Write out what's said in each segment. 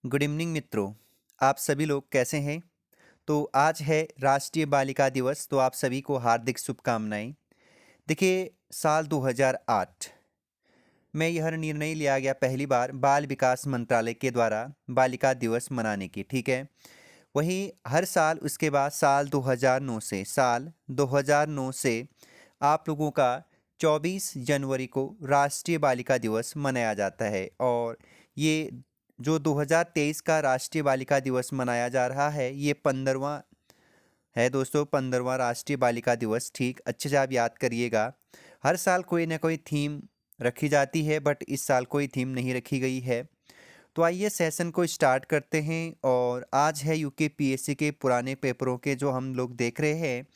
Good evening मित्रों। आप सभी लोग कैसे हैं? तो आज है राष्ट्रीय बालिका दिवस, तो आप सभी को हार्दिक शुभकामनाएं। देखिए, साल 2008 में यह निर्णय लिया गया पहली बार बाल विकास मंत्रालय के द्वारा बालिका दिवस मनाने की, ठीक है। वहीं हर साल उसके बाद साल 2009 से आप लोगों का 24 जनवरी को राष्ट्रीय बालिका दिवस मनाया जाता है। और ये जो 2023 का राष्ट्रीय बालिका दिवस मनाया जा रहा है, ये 15वां है दोस्तों, 15वां राष्ट्रीय बालिका दिवस। ठीक अच्छे से आप याद करिएगा। हर साल कोई ना कोई थीम रखी जाती है, बट इस साल कोई थीम नहीं रखी गई है। तो आइए सेशन को स्टार्ट करते हैं। और आज है यूके पीएससी के पुराने पेपरों के जो हम लोग देख रहे हैं।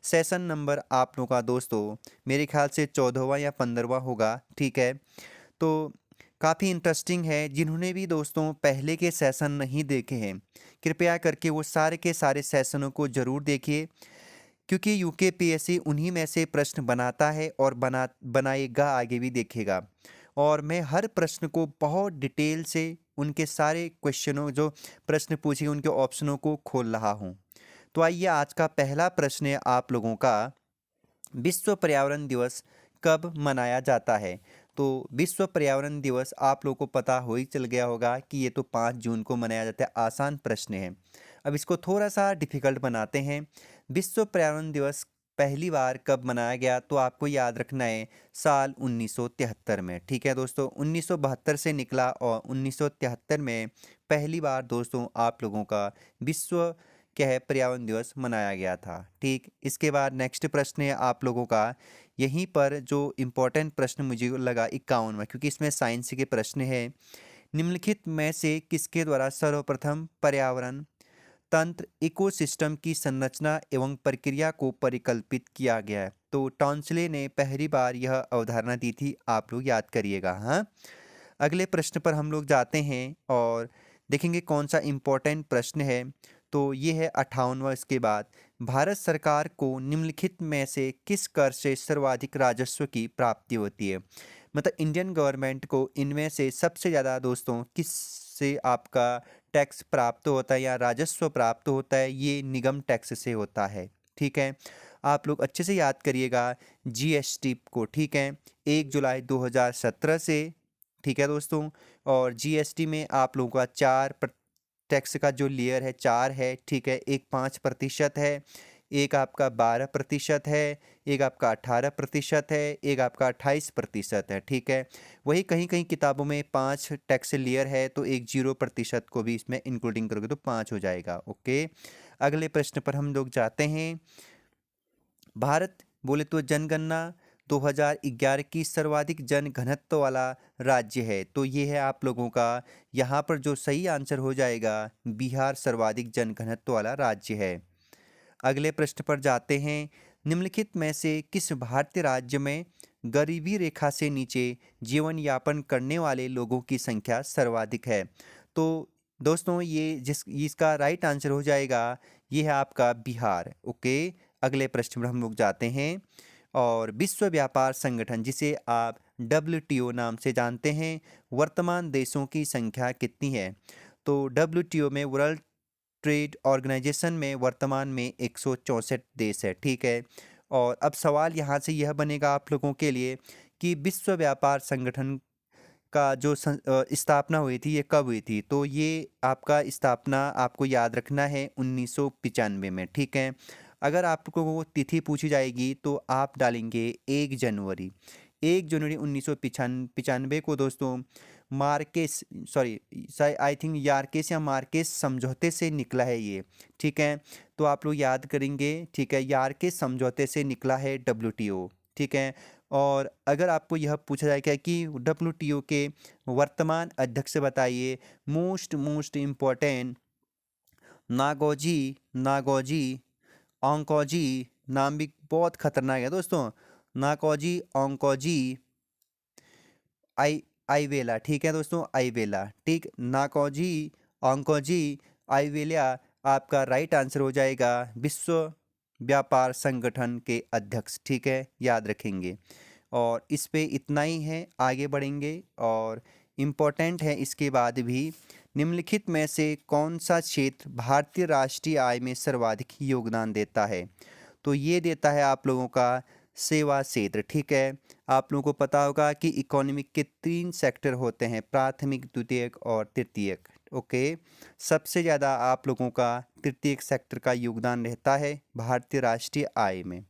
सेशन नंबर आप लोगों का दोस्तों मेरे ख्याल से 14वां या 15वां होगा, ठीक है। तो काफ़ी इंटरेस्टिंग है। जिन्होंने भी दोस्तों पहले के सेशन नहीं देखे हैं, कृपया करके वो सारे के सारे सेशनों को ज़रूर देखिए, क्योंकि यूके पीएससी उन्हीं में से प्रश्न बनाता है और बनाएगा, आगे भी देखेगा। और मैं हर प्रश्न को बहुत डिटेल से उनके सारे क्वेश्चनों जो प्रश्न पूछे उनके ऑप्शनों को खोल रहा हूँ। तो आइए, आज का पहला प्रश्न है आप लोगों का, विश्व पर्यावरण दिवस कब मनाया जाता है? तो विश्व पर्यावरण दिवस आप लोगों को पता हो ही चल गया होगा कि ये तो 5 जून को मनाया जाता है। आसान प्रश्न है। अब इसको थोड़ा सा डिफिकल्ट बनाते हैं। विश्व पर्यावरण दिवस पहली बार कब मनाया गया? तो आपको याद रखना है साल 1973 में, ठीक है दोस्तों। 1972 से निकला और 1973 में पहली बार दोस्तों आप लोगों का विश्व क्या है पर्यावरण दिवस मनाया गया था, ठीक। इसके बाद नेक्स्ट प्रश्न है आप लोगों का। यहीं पर जो इम्पोर्टेंट प्रश्न मुझे लगा 51वां, क्योंकि इसमें साइंस के प्रश्न है। निम्नलिखित में से किसके द्वारा सर्वप्रथम पर्यावरण तंत्र इकोसिस्टम की संरचना एवं प्रक्रिया को परिकल्पित किया गया है? तो टॉन्सले ने पहली बार यह अवधारणा दी थी, आप लोग याद करिएगा। हाँ, अगले प्रश्न पर हम लोग जाते हैं और देखेंगे कौन सा इम्पोर्टेंट प्रश्न है। तो ये है 58वां। इसके बाद भारत सरकार को निम्नलिखित में से किस कर से सर्वाधिक राजस्व की प्राप्ति होती है? मतलब इंडियन गवर्नमेंट को इनमें से सबसे ज़्यादा दोस्तों किस से आपका टैक्स प्राप्त होता है या राजस्व प्राप्त होता है? ये निगम टैक्स से होता है, ठीक है। आप लोग अच्छे से याद करिएगा जीएसटी को, ठीक है। 1 जुलाई 2017 से, ठीक है दोस्तों। और जीएसटी में आप लोगों का टैक्स का जो लेयर है 4 है, ठीक है। एक 5% है, एक आपका 12% है, एक आपका 18% है, एक आपका 28% है, ठीक है। वही कहीं कहीं किताबों में 5 टैक्स लेयर है, तो एक 0% को भी इसमें इंक्लूडिंग करोगे तो 5 हो जाएगा। ओके, अगले प्रश्न पर हम लोग जाते हैं। भारत बोले तो जनगणना 2011 की सर्वाधिक जन घनत्व वाला राज्य है। तो ये है आप लोगों का, यहाँ पर जो सही आंसर हो जाएगा, बिहार सर्वाधिक जन घनत्व वाला राज्य है। अगले प्रश्न पर जाते हैं। निम्नलिखित में से किस भारतीय राज्य में गरीबी रेखा से नीचे जीवन यापन करने वाले लोगों की संख्या सर्वाधिक है? तो दोस्तों ये इसका राइट आंसर हो जाएगा, ये है आपका बिहार। ओके, अगले प्रश्न पर हम लोग जाते हैं। और विश्व व्यापार संगठन, जिसे आप डब्ल्यूटीओ नाम से जानते हैं, वर्तमान देशों की संख्या कितनी है? तो डब्ल्यूटीओ में, वर्ल्ड ट्रेड ऑर्गेनाइजेशन में, वर्तमान में 164 देश है, ठीक है। और अब सवाल यहाँ से यह बनेगा आप लोगों के लिए कि विश्व व्यापार संगठन का जो स्थापना हुई थी, ये कब हुई थी? तो ये आपका स्थापना आपको याद रखना है 1995 में, ठीक है। अगर आपको वो तिथि पूछी जाएगी तो आप डालेंगे 1 जनवरी। 1 जनवरी 1995 को दोस्तों मार्केस, सॉरी, आई थिंक यार्केस या मार्केस समझौते से निकला है ये, ठीक है। तो आप लोग याद करेंगे, ठीक है, यार्केस समझौते से निकला है डब्ल्यूटीओ, ठीक है। और अगर आपको यह पूछा जाएगा कि डब्ल्यूटीओ के वर्तमान अध्यक्ष बताइए, मोस्ट इम्पोर्टेंट, नागोजी नागोजी ओंकोजी, नाम भी बहुत खतरनाक है दोस्तों, नाकोजी ओंकोजी आई आईवेला, ठीक है दोस्तों, आईवेला, ठीक। नाकोजी ओंकोजी आईवेला आपका राइट आंसर हो जाएगा, विश्व व्यापार संगठन के अध्यक्ष, ठीक है, याद रखेंगे। और इस पे इतना ही है, आगे बढ़ेंगे और इम्पोर्टेंट है इसके बाद भी। निम्नलिखित में से कौन सा क्षेत्र भारतीय राष्ट्रीय आय में सर्वाधिक योगदान देता है? तो ये देता है आप लोगों का सेवा क्षेत्र। ठीक है, आप लोगों को पता होगा कि इकोनॉमिक के 3 सेक्टर होते हैं, प्राथमिक, द्वितीयक और तृतीयक। ओके, सबसे ज़्यादा आप लोगों का तृतीयक सेक्टर का योगदान रहता है भारतीय राष्ट्रीय आय में।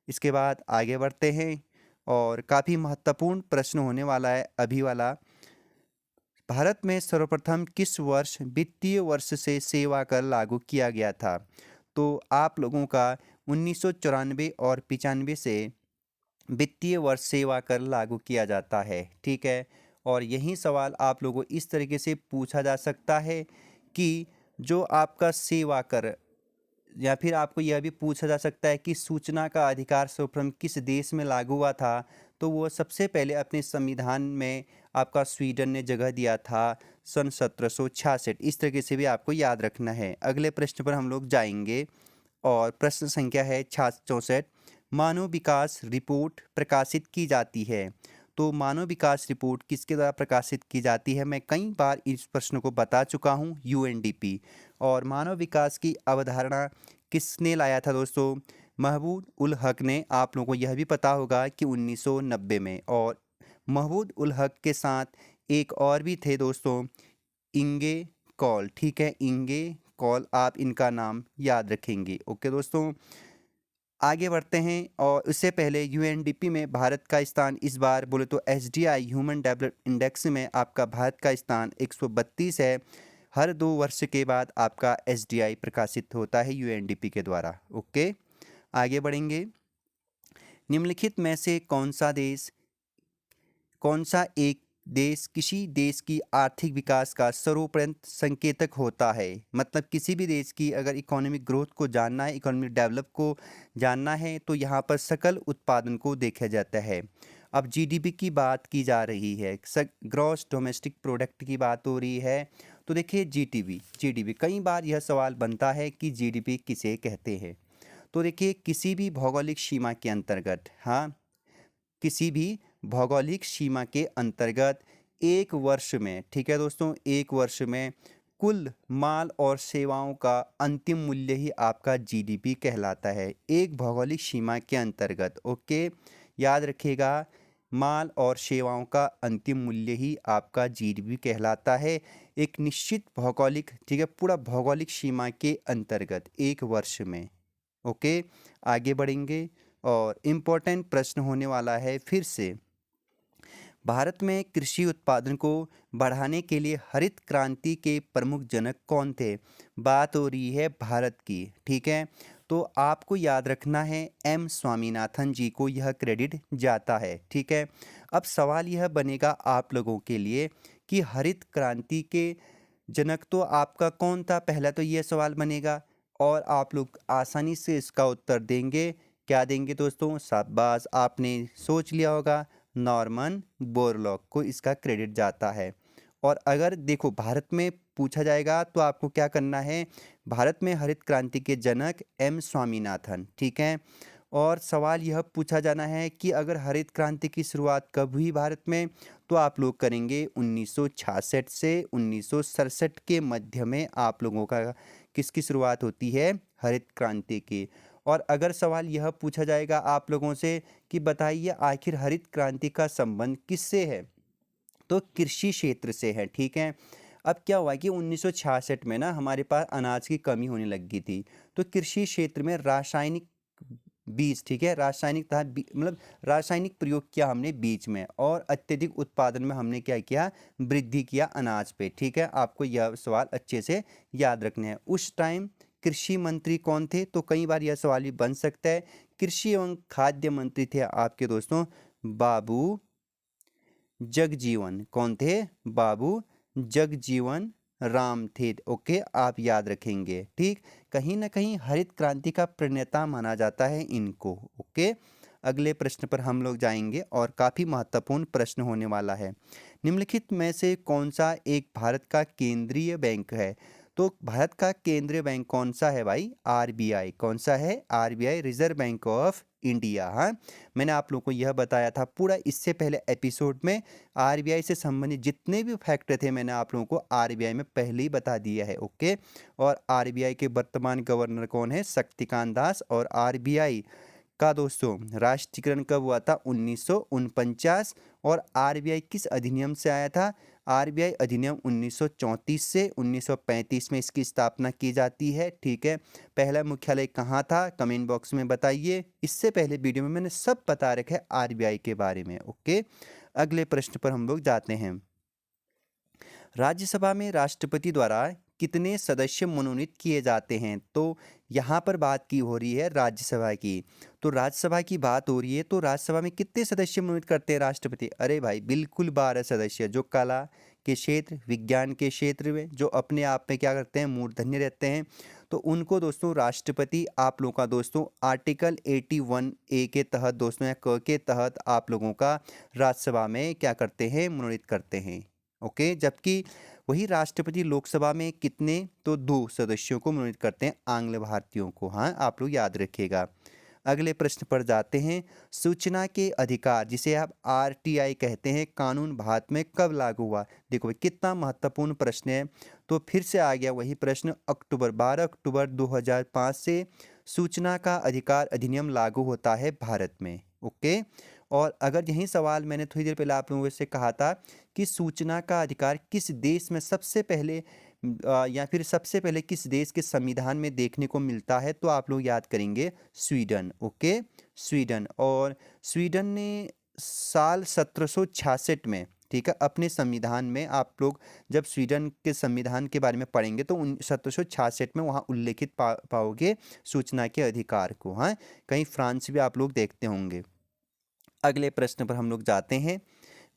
इसके बाद आगे बढ़ते हैं और काफ़ी महत्वपूर्ण प्रश्न होने वाला है अभी वाला। भारत में सर्वप्रथम किस वर्ष वित्तीय वर्ष से सेवा कर लागू किया गया था? तो आप लोगों का 1994 और 95 से वित्तीय वर्ष सेवा कर लागू किया जाता है। ठीक है, और यही सवाल आप लोगों को इस तरीके से पूछा जा सकता है कि जो आपका सेवा कर, या फिर आपको यह भी पूछा जा सकता है कि सूचना का अधिकार सर्वप्रथम किस देश में लागू हुआ था? तो वो सबसे पहले अपने संविधान में आपका स्वीडन ने जगह दिया था सन 1766। इस तरीके से भी आपको याद रखना है। अगले प्रश्न पर हम लोग जाएंगे और प्रश्न संख्या है 64। मानव विकास रिपोर्ट प्रकाशित की जाती है। तो मानव विकास रिपोर्ट किसके द्वारा प्रकाशित की जाती है? मैं कई बार इस प्रश्न को बता चुका हूँ, यूएनडीपी। और मानव विकास की अवधारणा किसने लाया था दोस्तों? महमूद उल हक ने। आप लोगों को यह भी पता होगा कि 1990 में। और महमूद उल हक के साथ एक और भी थे दोस्तों, इंगे कॉल। ठीक है, इंगे कॉल, आप इनका नाम याद रखेंगे। ओके दोस्तों, आगे बढ़ते हैं। और उससे पहले यूएनडीपी में भारत का स्थान इस बार बोले तो एसडीआई ह्यूमन डेवलपमेंट इंडेक्स में आपका भारत का स्थान 132 है। हर 2 वर्ष के बाद आपका एसडीआई प्रकाशित होता है यूएनडीपी के द्वारा। ओके, आगे बढ़ेंगे। निम्नलिखित में से कौन सा एक देश किसी देश की आर्थिक विकास का सर्वोपरि संकेतक होता है? मतलब किसी भी देश की अगर इकोनॉमिक ग्रोथ को जानना है, इकोनॉमिक डेवलप को जानना है, तो यहाँ पर सकल उत्पादन को देखा जाता है। अब जीडीपी की बात की जा रही है, ग्रॉस डोमेस्टिक प्रोडक्ट की बात हो रही है। तो देखिए जीडीपी कई बार यह सवाल बनता है कि जीडीपी किसे कहते हैं? तो देखिए किसी भी भौगोलिक सीमा के अंतर्गत, हाँ, किसी भी भौगोलिक सीमा के अंतर्गत एक वर्ष में, ठीक है दोस्तों, एक वर्ष में कुल माल और सेवाओं का अंतिम मूल्य ही आपका जीडीपी कहलाता है, एक भौगोलिक सीमा के अंतर्गत। ओके, याद रखिएगा, माल और सेवाओं का अंतिम मूल्य ही आपका जीडीपी कहलाता है, एक निश्चित भौगोलिक, ठीक है, पूरा भौगोलिक सीमा के अंतर्गत एक वर्ष में। ओके, आगे बढ़ेंगे और इम्पोर्टेंट प्रश्न होने वाला है फिर से। भारत में कृषि उत्पादन को बढ़ाने के लिए हरित क्रांति के प्रमुख जनक कौन थे? बात हो रही है भारत की। ठीक है, तो आपको याद रखना है एम स्वामीनाथन जी को यह क्रेडिट जाता है। ठीक है, अब सवाल यह बनेगा आप लोगों के लिए कि हरित क्रांति के जनक तो आपका कौन था? पहला तो यह सवाल बनेगा और आप लोग आसानी से इसका उत्तर देंगे। क्या देंगे दोस्तों? शाबाश, आपने सोच लिया होगा, नॉर्मन बोरलॉग को इसका क्रेडिट जाता है। और अगर देखो भारत में पूछा जाएगा तो आपको क्या करना है? भारत में हरित क्रांति के जनक एम स्वामीनाथन। ठीक है, और सवाल यह पूछा जाना है कि अगर हरित क्रांति की शुरुआत कब हुई भारत में? तो आप लोग करेंगे 1966 से 1967 के मध्य में आप लोगों का किसकी शुरुआत होती है? हरित क्रांति की। और अगर सवाल यह पूछा जाएगा आप लोगों से कि बताइए आखिर हरित क्रांति का संबंध किससे है? तो कृषि क्षेत्र से है। ठीक है, अब क्या हुआ कि 1966 में ना हमारे पास अनाज की कमी होने लगी थी, तो कृषि क्षेत्र में रासायनिक बीज, ठीक है, रासायनिक तथा मतलब रासायनिक प्रयोग किया हमने बीज में, और अत्यधिक उत्पादन में हमने क्या किया? वृद्धि किया अनाज पे। ठीक है, आपको यह सवाल अच्छे से याद रखने हैं। उस टाइम कृषि मंत्री कौन थे? तो कई बार यह सवाल भी बन सकता है। कृषि एवं खाद्य मंत्री थे आपके दोस्तों बाबू जगजीवन। कौन थे? बाबू जगजीवन राम थे। ओके, आप याद रखेंगे। ठीक, कहीं ना कहीं हरित क्रांति का प्रणेता माना जाता है इनको। ओके, अगले प्रश्न पर हम लोग जाएंगे और काफ़ी महत्वपूर्ण प्रश्न होने वाला है। निम्नलिखित में से कौन सा एक भारत का केंद्रीय बैंक है? तो भारत का केंद्रीय बैंक कौन सा है भाई? आरबीआई। कौन सा है? RBI, reserve bank of India. हाँ, मैंने आप लोगों को यह बताया था पूरा इससे पहले एपिसोड में। आरबीआई से संबंधित जितने भी फैक्ट थे मैंने आप लोगों को आरबीआई में पहले ही बता दिया है। ओके, और आरबीआई के वर्तमान गवर्नर कौन है? शक्तिकांत दास। और आरबीआई का दोस्तों राष्ट्रीयकरण कब हुआ था? 1949। और आरबीआई किस अधिनियम से आया था? आरबीआई अधिनियम 1934 से 1935 में इसकी स्थापना की जाती है। ठीक है, पहला मुख्यालय कहाँ था? कमेंट बॉक्स में बताइए। इससे पहले वीडियो में मैंने सब बता रखा है आरबीआई के बारे में। ओके, अगले प्रश्न पर हम लोग जाते हैं। राज्यसभा में राष्ट्रपति द्वारा कितने सदस्य मनोनीत किए जाते हैं? तो यहाँ पर बात की हो रही है राज्यसभा की। तो राज्यसभा की बात हो रही है, तो राज्यसभा में कितने सदस्य मनोनीत करते हैं राष्ट्रपति? अरे भाई बिल्कुल 12 सदस्य, जो कला के क्षेत्र, विज्ञान के क्षेत्र में, जो अपने आप में क्या करते हैं? मूर्धन्य रहते हैं। तो उनको दोस्तों राष्ट्रपति आप लोगों का दोस्तों आर्टिकल 81A के तहत दोस्तों या क के तहत आप लोगों का राज्यसभा में क्या करते हैं? मनोनीत करते हैं। ओके, जबकि वही राष्ट्रपति लोकसभा में कितने? तो 2 सदस्यों को मनोनीत करते हैं, आंग्ल भारतीयों को। हाँ, आप लोग याद रखिएगा। अगले प्रश्न पर जाते हैं। सूचना के अधिकार, जिसे आप आरटीआई कहते हैं, कानून भारत में कब लागू हुआ? देखो भाई कितना महत्वपूर्ण प्रश्न है। तो फिर से आ गया वही प्रश्न। 12 अक्टूबर 2005 से सूचना का अधिकार अधिनियम लागू होता है भारत में। ओके, और अगर यही सवाल मैंने थोड़ी देर पहले आप लोगों से कहा था कि सूचना का अधिकार किस देश में सबसे पहले या फिर सबसे पहले किस देश के संविधान में देखने को मिलता है, तो आप लोग याद करेंगे स्वीडन। Okay, Sweden. और स्वीडन ने साल 1766 में, ठीक है, अपने संविधान में, आप लोग जब स्वीडन के संविधान के बारे में पढ़ेंगे तो 1766 में वहाँ उल्लेखित पाओगे सूचना के अधिकार को। हाँ, कहीं फ्रांस भी आप लोग देखते होंगे। अगले प्रश्न पर हम लोग जाते हैं।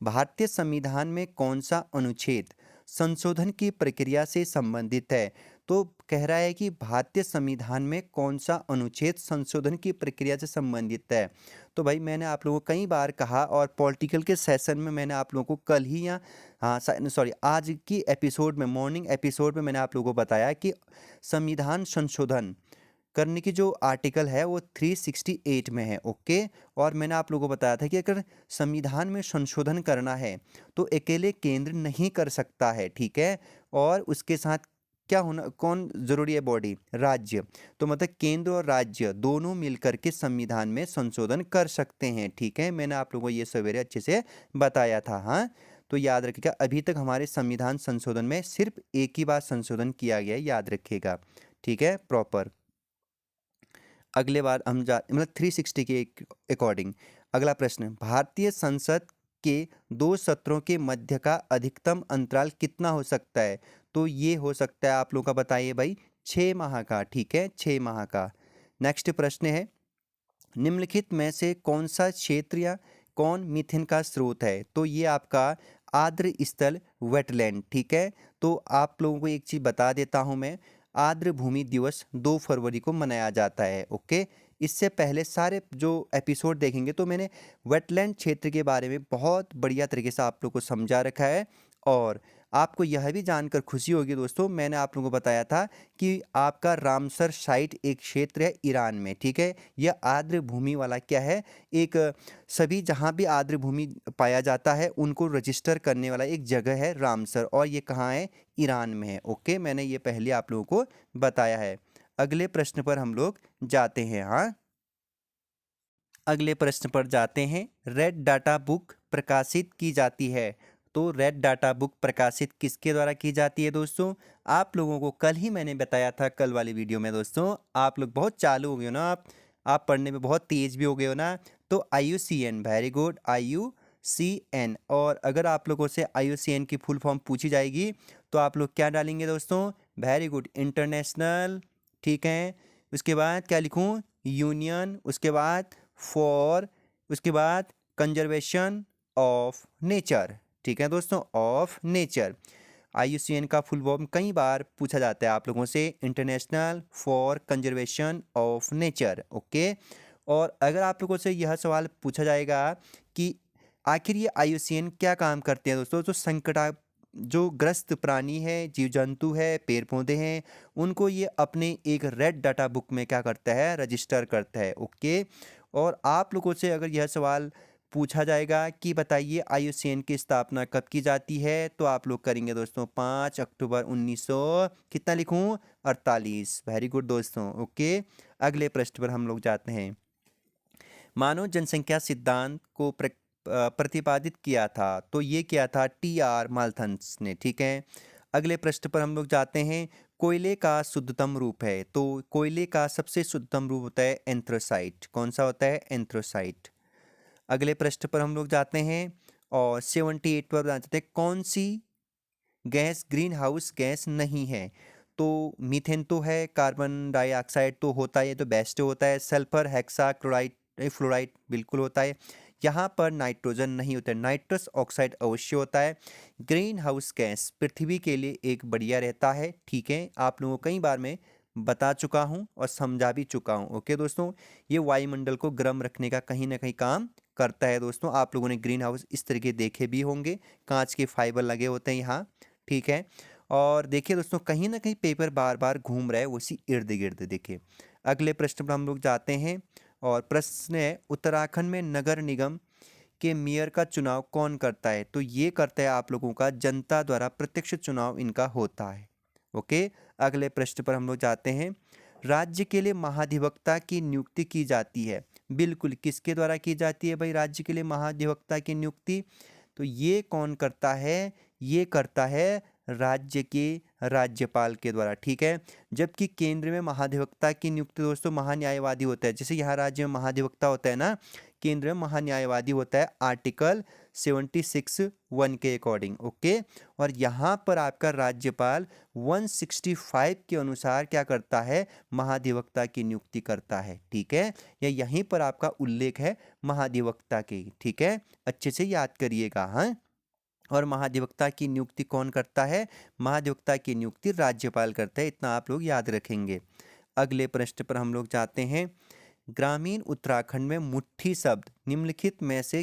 भारतीय संविधान में कौन सा अनुच्छेद संशोधन की प्रक्रिया से संबंधित है? तो कह रहा है कि भारतीय संविधान में कौन सा अनुच्छेद संशोधन की प्रक्रिया से संबंधित है। तो भाई मैंने आप लोगों को कई बार कहा, और पॉलिटिकल के सेशन में मैंने आप लोगों को कल ही, या हाँ सॉरी आज की एपिसोड में, मॉर्निंग एपिसोड में मैंने आप लोगों को बताया कि संविधान संशोधन करने की जो आर्टिकल है वो 368 में है। ओके, और मैंने आप लोगों को बताया था कि अगर संविधान में संशोधन करना है तो अकेले केंद्र नहीं कर सकता है। ठीक है, और उसके साथ क्या होना, कौन ज़रूरी है? बॉडी, राज्य। तो मतलब केंद्र और राज्य दोनों मिलकर के संविधान में संशोधन कर सकते हैं। ठीक है, मैंने आप लोगों को ये सवेरे अच्छे से बताया था। हाँ, तो याद रखिएगा, अभी तक हमारे संविधान संशोधन में सिर्फ एक ही बार संशोधन किया गया है, याद रखिएगा। ठीक है, प्रॉपर। अगले बार हम मतलब 360 के अकॉर्डिंग। अगला प्रश्न, भारतीय संसद के 2 सत्रों के मध्य का अधिकतम अंतराल कितना हो सकता है? तो ये हो सकता है, आप लोग का बताइए भाई, 6 माह का। ठीक है, 6 माह का। नेक्स्ट प्रश्न है, निम्नलिखित में से कौन सा क्षेत्र या कौन मीथेन का स्रोत है? तो ये आपका आर्द्र स्थल, वेटलैंड। ठीक है, तो आप लोगों को एक चीज़ बता देता हूँ मैं, आर्द्र भूमि दिवस 2 फरवरी को मनाया जाता है। ओके, इससे पहले सारे जो एपिसोड देखेंगे तो मैंने वेटलैंड क्षेत्र के बारे में बहुत बढ़िया तरीके से आप लोग को समझा रखा है। और आपको यह भी जानकर खुशी होगी दोस्तों, मैंने आप लोगों को बताया था कि आपका रामसर साइट एक क्षेत्र है ईरान में। ठीक है, यह आर्द्र भूमि वाला क्या है, एक सभी जहाँ भी आर्द्र भूमि पाया जाता है उनको रजिस्टर करने वाला एक जगह है रामसर, और ये कहाँ है? ईरान में है। ओके, मैंने ये पहले आप लोगों को बताया है। अगले प्रश्न पर हम लोग जाते हैं। हाँ, अगले प्रश्न पर जाते हैं। रेड डाटा बुक प्रकाशित की जाती है, तो रेड डाटा बुक प्रकाशित किसके द्वारा की जाती है दोस्तों? आप लोगों को कल ही मैंने बताया था, कल वाली वीडियो में। दोस्तों आप लोग बहुत चालू हो गए हो ना, आप पढ़ने में बहुत तेज भी हो गए हो ना। तो IUCN, वेरी गुड, IUCN। और अगर आप लोगों से IUCN की फुल फॉर्म पूछी जाएगी तो आप लोग क्या डालेंगे दोस्तों? Very good, international. ठीक है, उसके बाद क्या लिखूं? यूनियन। उसके बाद फॉर, उसके बाद कंजर्वेशन ऑफ नेचर। ठीक है दोस्तों, ऑफ नेचर। IUCN का फुल फॉर्म कई बार पूछा जाता है आप लोगों से, international for conservation of nature. Okay, और अगर आप लोगों से यह सवाल पूछा जाएगा कि आखिर ये IUCN क्या काम करते हैं दोस्तों, तो संकटा जो ग्रस्त प्राणी है, जीव जंतु है, पेड़ पौधे हैं, उनको ये अपने एक रेड डाटा बुक में क्या करता है? रजिस्टर करता है। ओके, और आप लोगों से अगर यह सवाल पूछा जाएगा कि बताइए IUCN की स्थापना कब की जाती है, तो आप लोग करेंगे दोस्तों 5 अक्टूबर 1900 कितना लिखूं 48। वेरी गुड दोस्तों। ओके, अगले प्रश्न पर हम लोग जाते हैं। मानव जनसंख्या सिद्धांत को प्रतिपादित किया था, तो ये किया था TR माल्थंस ने। ठीक है, अगले प्रश्न पर हम लोग जाते हैं। कोयले का शुद्धतम रूप है, तो कोयले का सबसे शुद्धतम रूप होता है एंथ्रासाइट। कौन सा होता है? एंथ्रासाइट। अगले प्रश्न पर हम लोग जाते हैं और 78 पर जाते हैं। कौन सी गैस ग्रीन हाउस गैस नहीं है? तो मीथेन तो है, कार्बन डाइऑक्साइड तो होता है, ये तो बेस्ट होता है, सल्फर हेक्सा क्लोराइड फ्लोराइड बिल्कुल होता है। यहाँ पर नाइट्रोजन नहीं होता है, नाइट्रस ऑक्साइड अवश्य होता है। ग्रीन हाउस गैस पृथ्वी के लिए एक बढ़िया रहता है। ठीक है, आप लोगों को कई बार मैं बता चुका हूँ और समझा भी चुका हूँ। ओके दोस्तों, ये वायुमंडल को गर्म रखने का कहीं ना कहीं काम करता है। दोस्तों, आप लोगों ने ग्रीन हाउस इस तरीके देखे भी होंगे, कांच के फाइबर लगे होते हैं यहाँ। ठीक है, और देखिए दोस्तों, कहीं ना कहीं पेपर बार बार घूम रहा है उसी इर्द गिर्द। देखिए, अगले प्रश्न पर हम लोग जाते हैं और प्रश्न है उत्तराखंड में नगर निगम के मेयर का चुनाव कौन करता है? तो ये करता है आप लोगों का जनता द्वारा प्रत्यक्ष चुनाव इनका होता है। ओके, अगले प्रश्न पर हम लोग जाते हैं। राज्य के लिए महाधिवक्ता की नियुक्ति की जाती है, बिल्कुल किसके द्वारा की जाती है भाई राज्य के लिए महाधिवक्ता की नियुक्ति? तो ये कौन करता है? ये करता है राज्य के राज्यपाल के द्वारा। ठीक है, जबकि केंद्र में महाधिवक्ता की नियुक्ति दोस्तों महान्यायवादी होता है। जैसे यहाँ राज्य में महाधिवक्ता होता है ना, केंद्र में महान्यायवादी होता है आर्टिकल 76(1) के अकॉर्डिंग। ओके, और यहाँ पर आपका राज्यपाल 165 के अनुसार क्या करता है? महाधिवक्ता की नियुक्ति करता है। ठीक है, या यहीं पर आपका उल्लेख है महाधिवक्ता के। ठीक है, अच्छे से याद करिएगा। हाँ, और महाधिवक्ता की नियुक्ति कौन करता है? महाधिवक्ता की नियुक्ति राज्यपाल करता है, इतना आप लोग याद रखेंगे। अगले प्रश्न पर हम लोग जाते हैं। ग्रामीण उत्तराखंड में मुट्ठी शब्द निम्नलिखित में से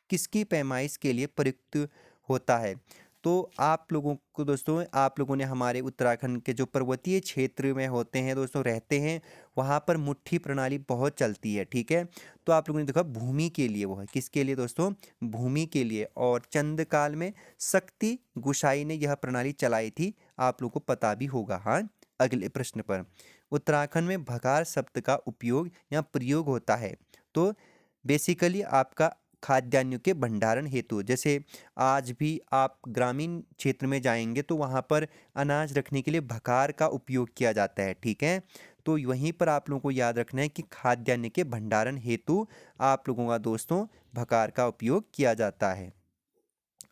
किसकी पैमाइश के लिए प्रयुक्त होता है? तो आप लोगों को दोस्तों, आप लोगों ने हमारे उत्तराखंड के जो पर्वतीय क्षेत्र में होते हैं दोस्तों, रहते हैं, वहाँ पर मुट्ठी प्रणाली बहुत चलती है। ठीक है, तो आप लोगों ने देखा भूमि के लिए, वो है किसके लिए दोस्तों? भूमि के लिए। और चंद काल में शक्ति गुसाई ने यह प्रणाली चलाई थी, आप लोगों को पता भी होगा। हाँ, अगले प्रश्न पर उत्तराखंड में भगार शब्द का उपयोग या प्रयोग होता है, तो बेसिकली आपका खाद्यान्नों के भंडारण हेतु। जैसे आज भी आप ग्रामीण क्षेत्र में जाएंगे तो वहाँ पर अनाज रखने के लिए भकार का उपयोग किया जाता है। ठीक है, तो वहीं पर आप लोगों को याद रखना है कि खाद्यान्न के भंडारण हेतु आप लोगों का दोस्तों भकार का उपयोग किया जाता है।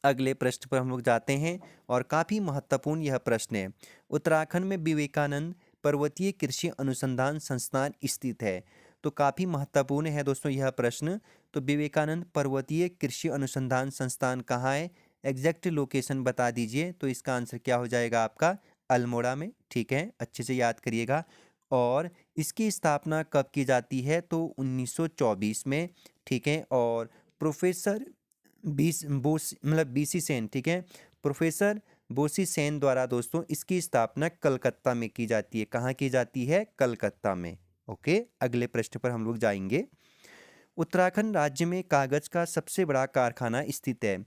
अगले प्रश्न पर हम लोग जाते हैं और काफ़ी महत्वपूर्ण यह प्रश्न है। उत्तराखंड में विवेकानंद पर्वतीय कृषि अनुसंधान संस्थान स्थित है, तो काफ़ी महत्वपूर्ण है दोस्तों यह प्रश्न। तो विवेकानंद पर्वतीय कृषि अनुसंधान संस्थान कहाँ है? एग्जैक्ट लोकेशन बता दीजिए। तो इसका आंसर क्या हो जाएगा आपका? अल्मोड़ा में। ठीक है, अच्छे से याद करिएगा। और इसकी स्थापना कब की जाती है? तो 1924 में। ठीक है, और प्रोफेसर BC सेन, ठीक है, प्रोफेसर बोसी सेन द्वारा दोस्तों इसकी स्थापना कलकत्ता में की जाती है। कहाँ की जाती है? कलकत्ता में। ओके, अगले प्रश्न पर हम लोग जाएंगे। उत्तराखंड राज्य में कागज का सबसे बड़ा कारखाना स्थित है,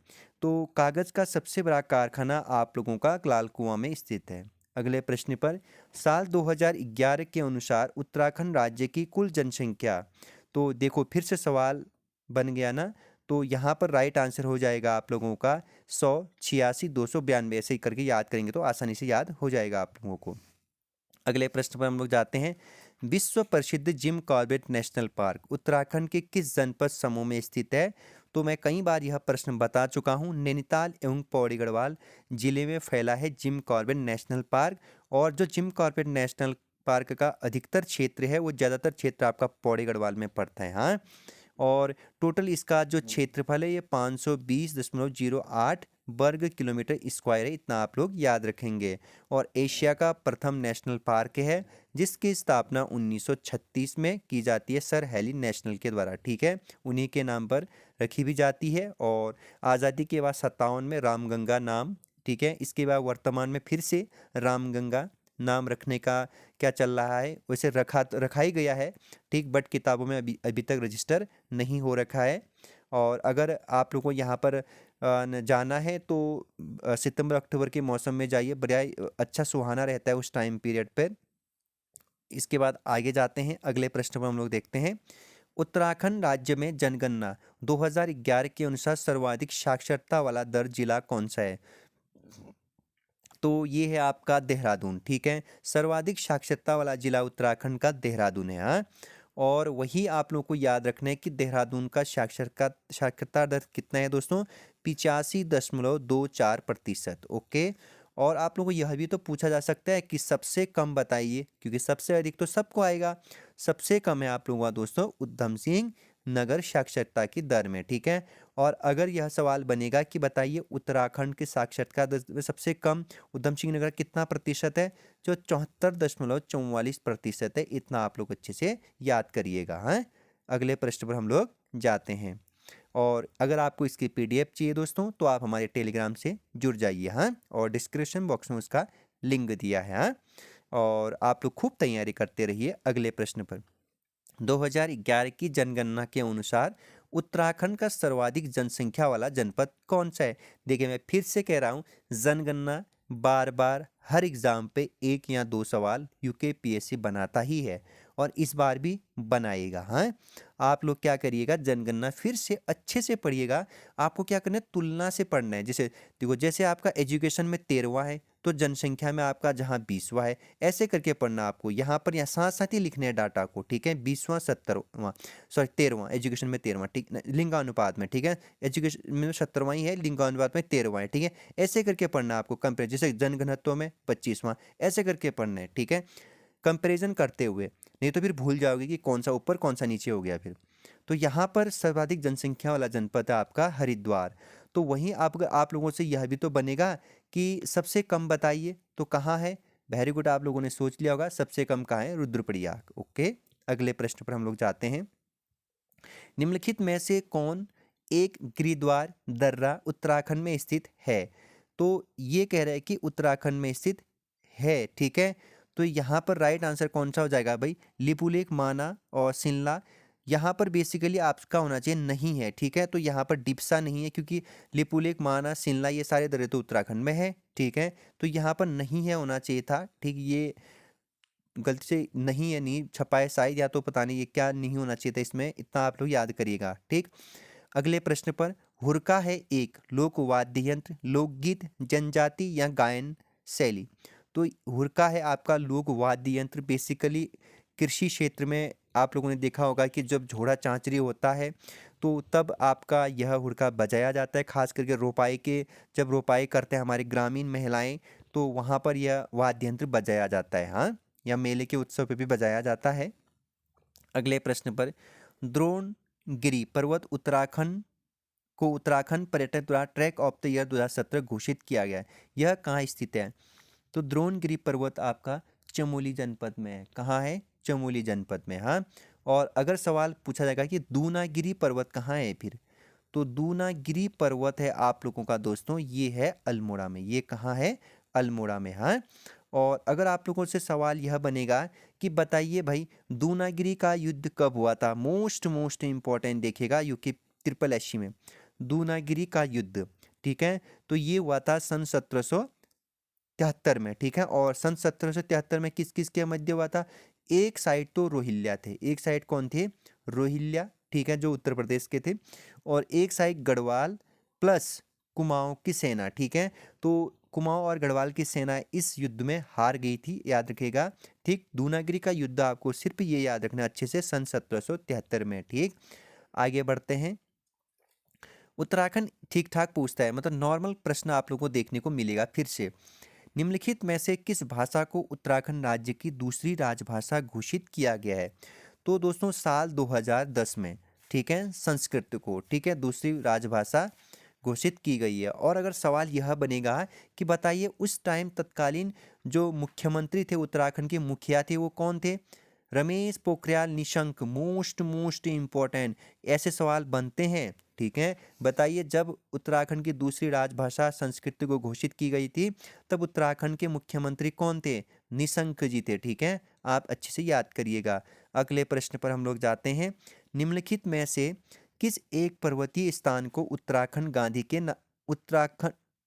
तो कागज का सबसे बड़ा कारखाना आप लोगों का लाल कुआं में स्थित है। अगले प्रश्न पर साल 2011 के अनुसार उत्तराखंड राज्य की कुल जनसंख्या, तो देखो फिर से सवाल बन गया ना, तो यहाँ पर राइट आंसर हो जाएगा आप लोगों का 186, 292, ऐसे ही करके याद करेंगे तो आसानी से याद हो जाएगा आप लोगों को। अगले प्रश्न पर हम लोग जाते हैं। विश्व प्रसिद्ध Jim Corbett national park Uttarakhand के किस जनपद समूह में स्थित है? तो मैं कई बार यह प्रश्न बता चुका हूँ। नैनीताल एवं पौड़ी गढ़वाल जिले में फैला है जिम कॉर्बेट नेशनल पार्क। और जो जिम कॉर्बेट नेशनल पार्क का अधिकतर क्षेत्र है वो ज़्यादातर क्षेत्र आपका पौड़ी गढ़वाल में पड़ता है। हाँ, और टोटल इसका जो क्षेत्रफल है ये 520.08 वर्ग किलोमीटर स्क्वायर है, इतना आप लोग याद रखेंगे। और एशिया का प्रथम नेशनल पार्क है जिसकी स्थापना 1936 में की जाती है सर हेली नेशनल के द्वारा। ठीक है, उन्हीं के नाम पर रखी भी जाती है। और आज़ादी के बाद 57 में रामगंगा नाम, ठीक है, इसके बाद वर्तमान में फिर से रामगंगा नाम रखने का क्या चल रहा है, वैसे रखा ही गया है, ठीक, बट किताबों में अभी अभी तक रजिस्टर नहीं हो रखा है। और अगर आप लोगों को यहाँ पर जाना है तो सितंबर अक्टूबर के मौसम में जाइए, बड़ा अच्छा सुहाना रहता है उस टाइम पीरियड पर। इसके बाद आगे जाते हैं, अगले प्रश्न पर हम लोग देखते हैं। उत्तराखंड राज्य में जनगणना 2011 के अनुसार सर्वाधिक साक्षरता वाला दर जिला कौन सा है? तो ये है आपका देहरादून, ठीक है। सर्वाधिक साक्षरता वाला जिला उत्तराखंड का देहरादून है, हाँ। और वही आप लोगों को याद रखना है कि देहरादून का साक्षरता दर कितना है दोस्तों? 85.24%। ओके। और आप लोगों को यह भी तो पूछा जा सकता है कि सबसे कम बताइए, क्योंकि सबसे अधिक तो सबको आएगा। सबसे कम है आप लोगों का दोस्तों उधम सिंह नगर साक्षरता की दर में, ठीक है। और अगर यह सवाल बनेगा कि बताइए उत्तराखंड के साक्षरता दर में सबसे कम उधम सिंह नगर कितना प्रतिशत है, जो 74.44% है। इतना आप लोग अच्छे से याद करिएगा, हाँ। अगले प्रश्न पर हम लोग जाते हैं। और अगर आपको इसकी PDF चाहिए दोस्तों तो आप हमारे टेलीग्राम से जुड़ जाइए, हाँ। और डिस्क्रिप्शन बॉक्स में उसका लिंक दिया है, हाँ। और आप लोग खूब तैयारी करते रहिए। अगले प्रश्न पर, 2011 की जनगणना के अनुसार उत्तराखंड का सर्वाधिक जनसंख्या वाला जनपद कौन सा है? देखिए मैं फिर से कह रहा हूँ, जनगणना बार बार हर एग्जाम पे 1 या 2 सवाल UKPSC बनाता ही है, और इस बार भी बनाएगा, हाँ। आप लोग क्या करिएगा, जनगणना फिर से अच्छे से पढ़िएगा। आपको क्या करना है, तुलना से पढ़ना है। जैसे देखो, जैसे आपका एजुकेशन में 13वां है तो जनसंख्या में आपका जहाँ 20वां है, ऐसे करके पढ़ना आपको। यहाँ पर यहाँ साथ साथ ही लिखने हैं डाटा को, ठीक है। 20वां 70वां, सॉरी 13वां, एजुकेशन में 13वां, ठीक, लिंगानुपात में, ठीक है। एजुकेशन में 70वां ही है, लिंगानुपात में 13वां है, ठीक है। ऐसे करके पढ़ना आपको कंपेयर, जैसे जनघनत्व में 25वां, ऐसे करके पढ़ना है, ठीक है। कंपैरिजन करते हुए, नहीं तो फिर भूल जाओगे कि कौन सा ऊपर कौन सा नीचे हो गया फिर। तो यहाँ पर सर्वाधिक जनसंख्या वाला जनपद है आपका हरिद्वार। तो वहीं आप लोगों से यह भी तो बनेगा कि सबसे कम बताइए, तो कहाँ है? वेरी गुड, आप लोगों ने सोच लिया होगा सबसे कम कहाँ है, रुद्रप्रयाग। ओके। अगले प्रश्न पर हम लोग जाते हैं। निम्नलिखित में से कौन एक गिरिद्वार दर्रा उत्तराखंड में स्थित है? तो ये कह रहा है कि उत्तराखंड में स्थित है, ठीक है। तो यहाँ पर राइट आंसर कौन सा हो जाएगा भाई? लिपुलेख, माना और शिमला। यहाँ पर बेसिकली आपका होना चाहिए नहीं है, ठीक है। तो यहाँ पर डिप्सा नहीं है, क्योंकि लिपुलेख, माना, शिमला ये सारे दर्रे तो उत्तराखंड में है, ठीक है। तो यहाँ पर नहीं है होना चाहिए था, ठीक। ये गलती से नहीं है, नहीं छपा है शायद, या तो पता नहीं ये क्या नहीं होना चाहिए था इसमें, इतना आप लोग याद करिएगा, ठीक। अगले प्रश्न पर, हुरका है एक लोक वाद्य यंत्र, लोकगीत, जनजाति या गायन शैली? तो हुरका है आपका लोक वाद्य यंत्र। बेसिकली कृषि क्षेत्र में आप लोगों ने देखा होगा कि जब झोड़ा चांचरी होता है तो तब आपका यह हुरका बजाया जाता है, खास करके रोपाई के, जब रोपाई करते हैं हमारी ग्रामीण महिलाएं, तो वहाँ पर यह वाद्य यंत्र बजाया जाता है, हाँ। या मेले के उत्सव पे भी बजाया जाता है। अगले प्रश्न पर, द्रोणगिरी पर्वत उत्तराखंड पर्यटक द्वारा ट्रैक ऑफ द ईयर 2017 घोषित किया गया है। यह कहाँ स्थित है? तो द्रोणगिरी पर्वत आपका चमोली जनपद में है। कहाँ है? चमोली जनपद में, हाँ। और अगर सवाल पूछा जाएगा कि दूनागिरी पर्वत कहाँ है फिर, तो दूनागिरी पर्वत है आप लोगों का दोस्तों, ये है अल्मोड़ा में। ये कहाँ है? अल्मोड़ा में, हाँ। और अगर आप लोगों से सवाल यह बनेगा कि बताइए भाई दूनागिरी का युद्ध कब हुआ था, मोस्ट इंपॉर्टेंट देखिएगा यूके ट्रिपल एससी में, दूनागिरी का युद्ध, ठीक है। तो ये हुआ था सन 1773 में, ठीक है। और सन 1773 में किस किस के मध्य हुआ था? एक साइड तो रोहिल्या थे, एक साइड कौन थे? रोहिल्या, ठीक है, जो उत्तर प्रदेश के थे। और एक साइड गढ़वाल प्लस कुमाऊं की सेना, ठीक है। तो कुमाऊं और गढ़वाल की सेना इस युद्ध में हार गई थी, याद रखिएगा, ठीक। दूनागिरी का युद्ध आपको सिर्फ ये याद रखना अच्छे से, सन 1773 में, ठीक। आगे बढ़ते हैं। उत्तराखंड ठीक ठाक पूछता है, मतलब नॉर्मल प्रश्न आप लोगों को देखने को मिलेगा फिर से। निम्नलिखित में से किस भाषा को उत्तराखंड राज्य की दूसरी राजभाषा घोषित किया गया है? तो दोस्तों साल 2010 में, ठीक है, संस्कृत को, ठीक है, दूसरी राजभाषा घोषित की गई है। और अगर सवाल यह बनेगा कि बताइए उस टाइम तत्कालीन जो मुख्यमंत्री थे, उत्तराखंड के मुखिया थे, वो कौन थे? रमेश पोखरियाल निशंक। मोस्ट इम्पोर्टेंट ऐसे सवाल बनते हैं, ठीक है। बताइए जब उत्तराखंड की दूसरी राजभाषा संस्कृत को घोषित की गई थी, तब उत्तराखंड के मुख्यमंत्री कौन थे? निशंक जी थे, ठीक है। आप अच्छे से याद करिएगा। अगले प्रश्न पर हम लोग जाते हैं। निम्नलिखित में से किस एक पर्वतीय स्थान को उत्तराखंड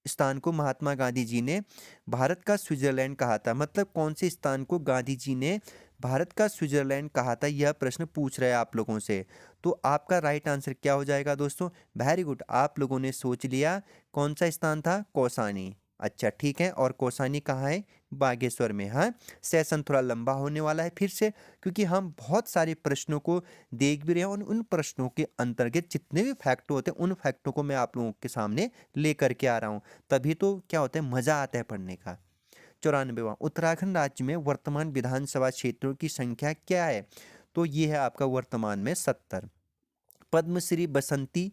स्थान को महात्मा गांधी जी ने भारत का स्विट्जरलैंड कहा था? मतलब कौन से स्थान को गांधी जी ने भारत का स्विट्जरलैंड कहा था, यह प्रश्न पूछ रहे हैं आप लोगों से। तो आपका राइट आंसर क्या हो जाएगा दोस्तों? वेरी गुड, आप लोगों ने सोच लिया। कौन सा स्थान था? कौसानी। अच्छा ठीक है, और कौसानी कहाँ है? बागेश्वर में। हाँ, सेशन थोड़ा लंबा होने वाला है फिर से, क्योंकि हम बहुत सारे प्रश्नों को देख भी रहे हैं और उन प्रश्नों के अंतर्गत जितने भी फैक्ट होते हैं उन फैक्टों को मैं आप लोगों के सामने लेकर के आ रहा हूँ। तभी तो क्या होता है, मज़ा आता है पढ़ने का। 94वां, उत्तराखंड राज्य में वर्तमान विधानसभा क्षेत्रों की संख्या क्या है? तो ये है आपका वर्तमान में 70। पद्मश्री बसंती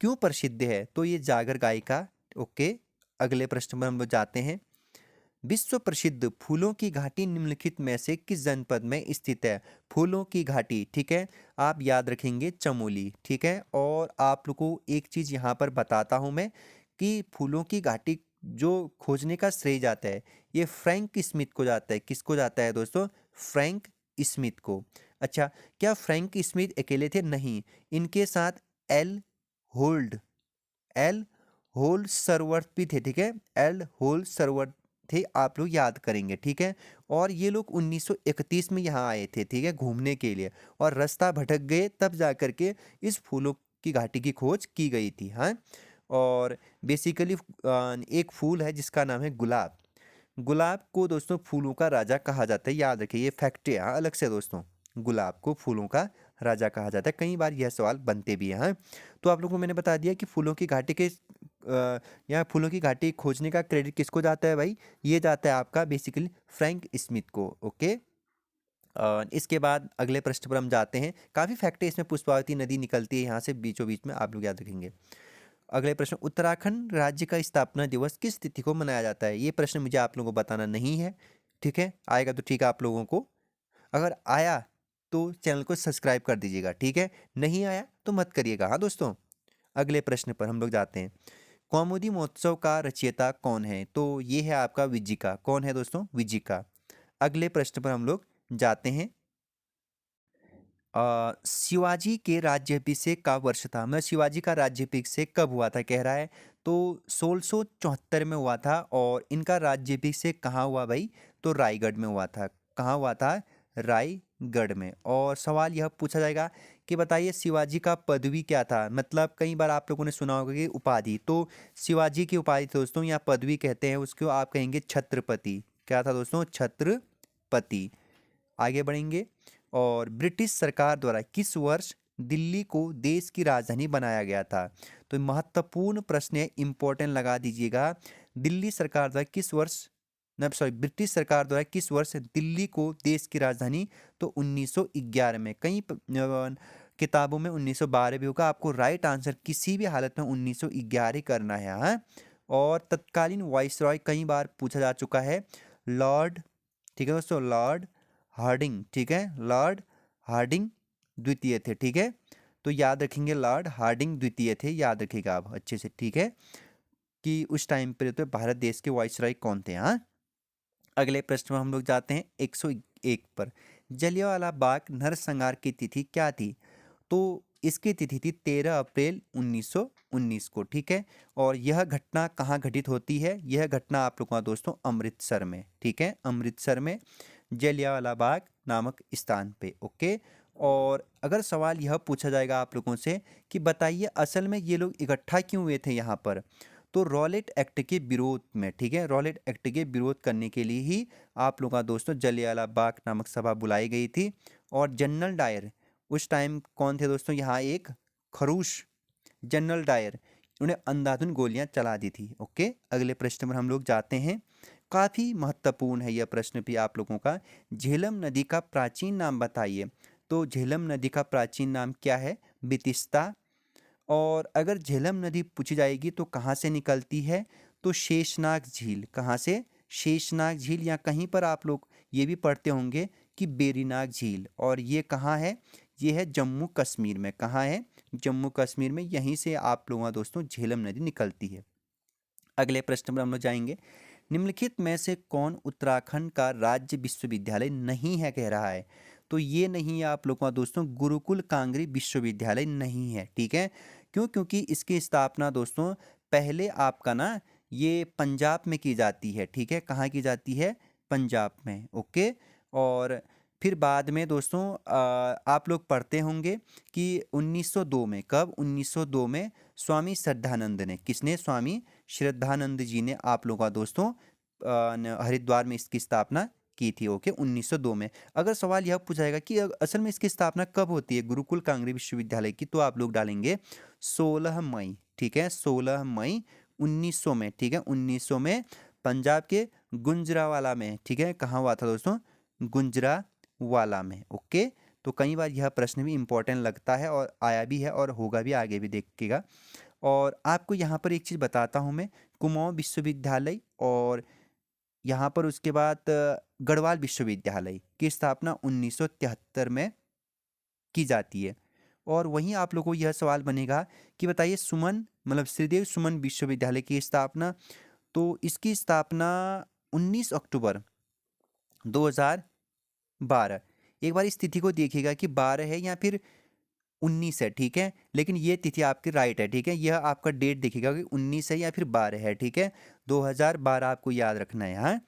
क्यों प्रसिद्ध है? तो ये जागर गायिका। ओके, अगले प्रश्न पर हम लोग जाते हैं। विश्व प्रसिद्ध फूलों की घाटी निम्नलिखित में से किस जनपद में स्थित है? फूलों की घाटी, ठीक है, आप याद रखेंगे चमोली, ठीक है। और आप लोग को एक चीज़ यहाँ पर बताता हूँ मैं कि फूलों की घाटी जो खोजने का श्रेय जाता है ये फ्रैंक स्मिथ को जाता है। किसको जाता है दोस्तों? फ्रैंक स्मिथ को। अच्छा, क्या फ्रैंक स्मिथ अकेले थे? नहीं, इनके साथ एल होल्ड एल होल सरवर्थ भी थे, ठीक है। एल होल सरवर्थ थे, आप लोग याद करेंगे, ठीक है। और ये लोग 1931 में यहाँ आए थे, ठीक है, घूमने के लिए, और रास्ता भटक गए, तब जा कर के इस फूलों की घाटी की खोज की गई थी। हाँ, और बेसिकली एक फूल है जिसका नाम है गुलाब। गुलाब को दोस्तों फूलों का राजा कहा जाता है, याद रखिए, ये फैक्ट है हाँ, अलग से दोस्तों। गुलाब को फूलों का राजा कहा जाता है, कई बार यह सवाल बनते भी हैं। हाँ, तो आप लोगों को मैंने बता दिया कि फूलों की घाटी के यहाँ फूलों की घाटी खोजने का क्रेडिट किसको जाता है भाई? ये जाता है आपका बेसिकली फ्रैंक स्मिथ को। ओके, इसके बाद अगले प्रश्न पर हम जाते हैं। काफ़ी फैक्ट है इसमें, पुष्पावती नदी निकलती है यहाँ से बीचों बीच में, आप लोग याद रखेंगे। अगले प्रश्न, उत्तराखंड राज्य का स्थापना दिवस किस तिथि को मनाया जाता है? ये प्रश्न मुझे आप लोगों को बताना नहीं है, ठीक है। आएगा तो ठीक है आप लोगों को, अगर आया तो चैनल को सब्सक्राइब कर दीजिएगा, ठीक है। नहीं आया तो मत करिएगा। हाँ दोस्तों, अगले प्रश्न पर हम लोग जाते हैं। कौमुदी महोत्सव का रचयिता कौन है? तो ये है आपका विजिका। कौन है दोस्तों? विजिका। अगले प्रश्न पर हम लोग जाते हैं। शिवाजी के राज्याभिषेक का वर्ष था, मतलब शिवाजी का राज्याभिषेक कब हुआ था कह रहा है। तो 1674 में हुआ था। और इनका राज्याभिषेक कहाँ हुआ भाई? तो रायगढ़ में हुआ था। कहाँ हुआ था? रायगढ़ में। और सवाल यह पूछा जाएगा कि बताइए शिवाजी का पदवी क्या था? मतलब कई बार आप लोगों ने सुना होगा कि उपाधि, तो शिवाजी की उपाधि दोस्तों या पदवी कहते हैं उसको, आप कहेंगे छत्रपति। क्या था दोस्तों? छत्रपति। आगे बढ़ेंगे। और ब्रिटिश सरकार द्वारा किस वर्ष दिल्ली को देश की राजधानी बनाया गया था? तो महत्वपूर्ण प्रश्न है, इंपॉर्टेंट लगा दीजिएगा। दिल्ली सरकार द्वारा किस वर्ष, न सॉरी, ब्रिटिश सरकार द्वारा किस वर्ष दिल्ली को देश की राजधानी? तो 1911 में। कई किताबों में 1912 भी होगा, आपको राइट आंसर किसी भी हालत में 1911 करना है। हाँ, और तत्कालीन वाइसरॉय कई बार पूछा जा चुका है, लॉर्ड, ठीक है दोस्तों, लॉर्ड हार्डिंग, ठीक है, लॉर्ड हार्डिंग द्वितीय थे, ठीक है। तो याद रखेंगे लॉर्ड हार्डिंग द्वितीय थे, याद रखिएगा आप अच्छे से, ठीक है, कि उस टाइम पर तो भारत देश के वाइसरॉय कौन थे। हाँ, अगले प्रश्न में हम लोग जाते हैं 101 पर। जलियांवाला बाग नरसंहार की तिथि क्या थी? तो इसकी तिथि थी 13 अप्रैल 1919 को, ठीक है। और यह घटना कहाँ घटित होती है? यह घटना आप लोगों का दोस्तों अमृतसर में, ठीक है, अमृतसर में जलियांवाला बाग नामक स्थान पे। ओके, और अगर सवाल यह पूछा जाएगा आप लोगों से कि बताइए असल में ये लोग इकट्ठा क्यों हुए थे यहाँ पर, तो रॉलेट एक्ट के विरोध में, ठीक है, रॉलेट एक्ट के विरोध करने के लिए ही आप लोगों का दोस्तों जलियांवाला बाग नामक सभा बुलाई गई थी। और जनरल डायर उस टाइम कौन थे दोस्तों? यहाँ एक खरूश, जनरल डायर, उन्हें अंधाधुंध गोलियां चला दी थी। ओके, अगले प्रश्न पर हम लोग जाते हैं। काफ़ी महत्वपूर्ण है यह प्रश्न भी आप लोगों का। झेलम नदी का प्राचीन नाम बताइए। तो झेलम नदी का प्राचीन नाम क्या है? बितिस्ता। और अगर झेलम नदी पूछी जाएगी तो कहाँ से निकलती है? तो शेषनाग झील। कहाँ से? शेषनाग झील, या कहीं पर आप लोग ये भी पढ़ते होंगे कि बेरीनाग झील। और ये कहाँ है? ये है जम्मू कश्मीर में। कहाँ है? जम्मू कश्मीर में। यहीं से आप लोगों का दोस्तों झेलम नदी निकलती है। अगले प्रश्न पर हम लोग जाएंगे। निम्नलिखित में से कौन उत्तराखंड का राज्य विश्वविद्यालय नहीं है, कह रहा है। तो ये नहीं है आप लोगों का दोस्तों, गुरुकुल कांगरी विश्वविद्यालय नहीं है, ठीक है। क्यों? क्योंकि इसकी स्थापना दोस्तों पहले आपका ना ये पंजाब में की जाती है, ठीक है। कहाँ की जाती है? पंजाब में, ओके। और फिर बाद में दोस्तों आप लोग पढ़ते होंगे कि 1902 में, कब? 1902 में स्वामी श्रद्धानंद ने, किसने? स्वामी श्रद्धानंद जी ने आप लोगों का दोस्तों हरिद्वार में इसकी स्थापना की थी, ओके, 1902 में। अगर सवाल यह पूछाएगा कि असल में इसकी स्थापना कब होती है गुरुकुल कांगरी विश्वविद्यालय की, तो आप लोग डालेंगे 16 मई, ठीक है, 16 मई 1900 में, ठीक है, 1900 में पंजाब के गुंजरावाला में, ठीक है। कहाँ हुआ था दोस्तों? गुंजरावाला में, ओके। तो कई बार यह प्रश्न भी इम्पोर्टेंट लगता है और आया भी है और होगा भी, आगे भी देखिएगा। और आपको यहाँ पर एक चीज़ बताता हूँ मैं, कुमाऊँ विश्वविद्यालय और यहाँ पर उसके बाद गढ़वाल विश्वविद्यालय की स्थापना 1973 में की जाती है। और वहीं आप लोगों को यह सवाल बनेगा कि बताइए सुमन मतलब श्रीदेव सुमन विश्वविद्यालय की स्थापना, तो इसकी स्थापना 19 अक्टूबर 2012। एक बार इस तिथि को देखिएगा कि 12 है या फिर 19 है, ठीक है। लेकिन ये तिथि आपकी राइट है, ठीक है। यह आपका डेट देखिएगा कि 19 है या फिर 12 है, ठीक है। 2012 आपको याद रखना है, हाँ।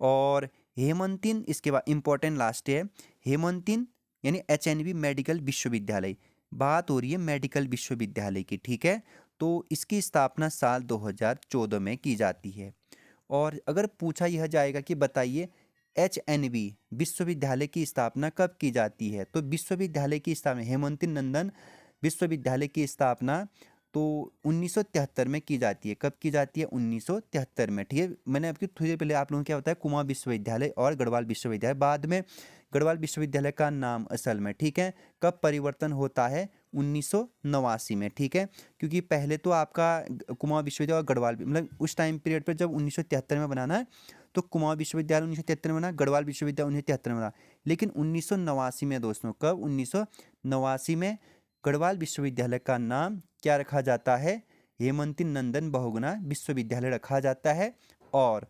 और हेमंतिन इसके बाद इम्पोर्टेंट लास्ट है, हेमंतिन यानी एचएनवी मेडिकल विश्वविद्यालय, बात हो रही है मेडिकल विश्वविद्यालय की, ठीक है। तो इसकी स्थापना साल 2014 में की जाती है। और अगर पूछा यह जाएगा कि बताइए एचएनवी विश्वविद्यालय की स्थापना कब की जाती है, तो विश्वविद्यालय की स्थापना हेमंती नंदन विश्वविद्यालय की स्थापना तो 1973 में की जाती है। कब की जाती है? 1973 में, ठीक है। मैंने आपकी थोड़ी देर पहले आप लोगों को क्या बताया, कुमाऊँ विश्वविद्यालय और गढ़वाल विश्वविद्यालय, बाद में गढ़वाल विश्वविद्यालय का नाम असल में, ठीक है, कब परिवर्तन होता है? 1989 में, ठीक है। क्योंकि पहले तो आपका कुमाऊँ विश्वविद्यालय और गढ़वाल मतलब उस टाइम पीरियड पर जब 1973 में बनाना है तो कुमाऊँ विश्वविद्यालय 1973 में बना, गढ़वाल विश्वविद्यालय 1973 में बना। लेकिन 1989 में दोस्तों, कब? 1989 में गढ़वाल विश्वविद्यालय का नाम क्या रखा जाता है? हेमंती नंदन बहुगुणा विश्वविद्यालय रखा जाता है। और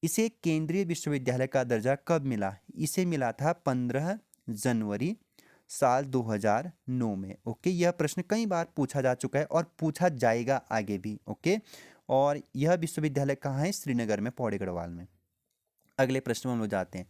इसे केंद्रीय विश्वविद्यालय का दर्जा कब मिला? इसे मिला था 15 जनवरी साल 2009 में, ओके। यह प्रश्न कई बार पूछा जा चुका है और पूछा जाएगा आगे भी, ओके। और यह विश्वविद्यालय कहाँ है? श्रीनगर में, पौड़ी गढ़वाल में। अगले प्रश्न में हम लोग जाते हैं,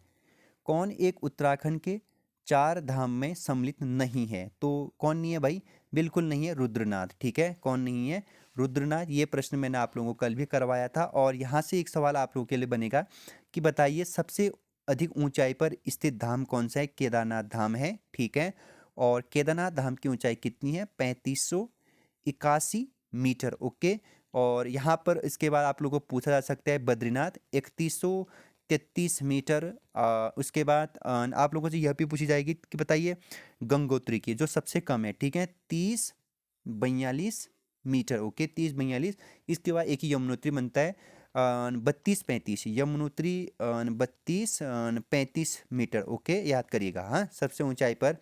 कौन एक उत्तराखंड के 4 धाम में सम्मिलित नहीं है? तो कौन नहीं है भाई? बिल्कुल नहीं है, रुद्रनाथ, ठीक है। कौन नहीं है? रुद्रनाथ। ये प्रश्न मैंने आप लोगों को कल भी करवाया था। और यहाँ से एक सवाल आप लोगों के लिए बनेगा कि बताइए सबसे अधिक ऊंचाई पर स्थित धाम कौन सा है? केदारनाथ धाम है, ठीक है। और केदारनाथ धाम की ऊंचाई कितनी है? 3581 मीटर, ओके। और यहाँ पर इसके बाद आप लोगों को पूछा जा सकता है बद्रीनाथ 3133 मीटर। उसके बाद आप लोगों से यह भी पूछी जाएगी कि बताइए गंगोत्री की जो सबसे कम है, ठीक है, 3042 मीटर, ओके, 3042। इसके बाद एक ही यमुनोत्री बनता है 3235, यमुनोत्री 3235 मीटर, ओके, याद करिएगा, हाँ। सबसे ऊंचाई पर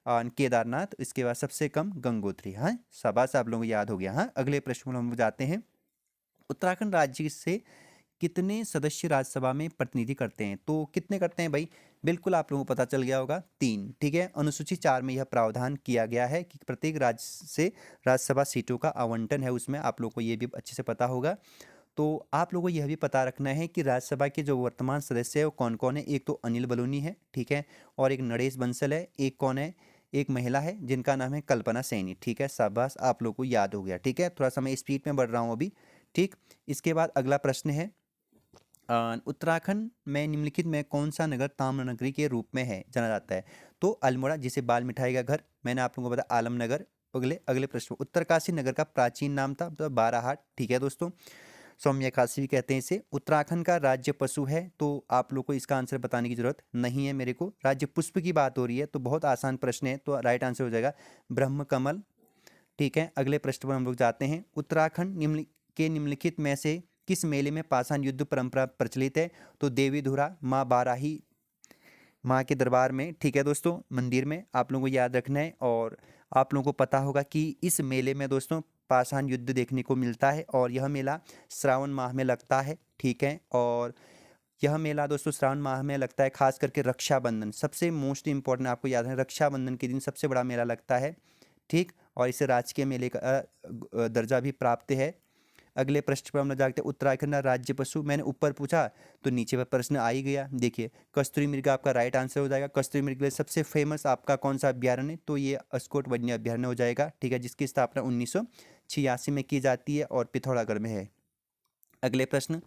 केदारनाथ, इसके बाद सबसे कम गंगोत्री, हाँ। शाबाश, आप लोगों को याद हो गया, हाँ। अगले प्रश्न में हम जाते हैं, उत्तराखंड राज्य से कितने सदस्य राज्यसभा में प्रतिनिधि करते हैं? तो कितने करते हैं भाई? बिल्कुल आप लोगों को पता चल गया होगा, 3, ठीक है। अनुसूची 4 में यह प्रावधान किया गया है कि प्रत्येक राज्य से राज्यसभा सीटों का आवंटन है, उसमें आप लोगों को ये भी अच्छे से पता होगा। तो आप लोगों को यह भी पता रखना है कि राज्यसभा के जो वर्तमान सदस्य है वो कौन कौन है। एक तो अनिल बलूनी है, ठीक है, और एक नरेश बंसल है। एक कौन है? एक महिला है जिनका नाम है कल्पना सैनी, ठीक है। शाबाश, आप लोग को याद हो गया, ठीक है। थोड़ा सा मैं स्पीड में बढ़ रहा हूँ अभी, ठीक। इसके बाद अगला प्रश्न है, उत्तराखंड में निम्नलिखित में कौन सा नगर ताम्रनगरी के रूप में है जाना जाता है? तो अल्मोड़ा, जिसे बाल मिठाई का घर, मैंने आप लोगों को बताया आलमनगर। अगले अगले प्रश्न, उत्तरकाशी नगर का प्राचीन नाम था तो बाराहाट, ठीक है दोस्तों। सौम्यकाशी भी कहते हैं इसे। उत्तराखंड का राज्य पशु है, तो आप लोग को इसका आंसर बताने की जरूरत नहीं है मेरे को। राज्य पुष्प की बात हो रही है तो बहुत आसान प्रश्न है, तो राइट आंसर हो जाएगा ब्रह्म कमल, ठीक है। अगले प्रश्न पर हम लोग जाते हैं, उत्तराखंड निम्नलिखित में से किस मेले में पाषाण युद्ध परंपरा प्रचलित है? तो देवी धुरा, माँ बाराही माँ के दरबार में, ठीक है दोस्तों, मंदिर में, आप लोगों को याद रखना है। और आप लोगों को पता होगा कि इस मेले में दोस्तों पाषाण युद्ध देखने को मिलता है और यह मेला श्रावण माह में लगता है, ठीक है। और यह मेला दोस्तों श्रावण माह में लगता है, खास करके रक्षाबंधन सबसे मोस्ट इंपॉर्टेंट आपको याद है, रक्षाबंधन के दिन सबसे बड़ा मेला लगता है, ठीक। और इसे राजकीय मेले का दर्जा भी प्राप्त है। अगले प्रश्न पर हम लोग जाते हैं, उत्तराखंड का राज्य पशु, मैंने ऊपर पूछा तो नीचे पर प्रश्न आ ही गया। देखिए कस्तूरी मृग आपका राइट आंसर हो जाएगा। कस्तूरी मृग के लिए सबसे फेमस आपका कौन सा अभ्यारण्य, तो ये अस्कोट वन्य अभ्यारण्य हो जाएगा, ठीक है, जिसकी स्थापना 1986 में की जाती है और पिथौरागढ़ में है। अगले प्रश्न,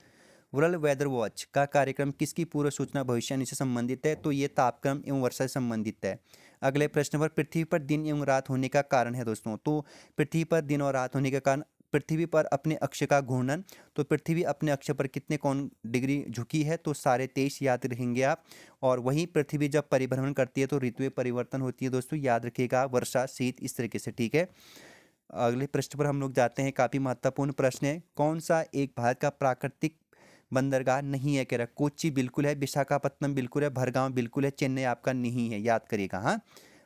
वर्ल्ड वेदर वॉच का कार्यक्रम किसकी पूर्व सूचना भविष्यवाणी से संबंधित है, तो ये तापक्रम एवं वर्षा से संबंधित है। अगले प्रश्न पर, पृथ्वी पर दिन एवं रात होने का कारण है दोस्तों, तो पृथ्वी पर दिन और रात होने का कारण पृथ्वी पर अपने अक्ष का घूर्णन, तो पृथ्वी अपने अक्ष पर कितने कौन डिग्री झुकी है, तो 23.5 याद रखेंगे आप। और वहीं पृथ्वी जब परिभ्रमण करती है तो ऋतुएं परिवर्तन होती है दोस्तों, याद रखिएगा, वर्षा शीत इस तरीके से, ठीक है। अगले प्रश्न पर हम लोग जाते हैं, काफ़ी महत्वपूर्ण प्रश्न है, कौन सा एक भारत का प्राकृतिक बंदरगाह नहीं है, कह रहा है कोच्चि बिल्कुल है, विशाखापत्तनम बिल्कुल है, भरगांव बिल्कुल है, चेन्नई आपका नहीं है, याद करिएगा। हाँ,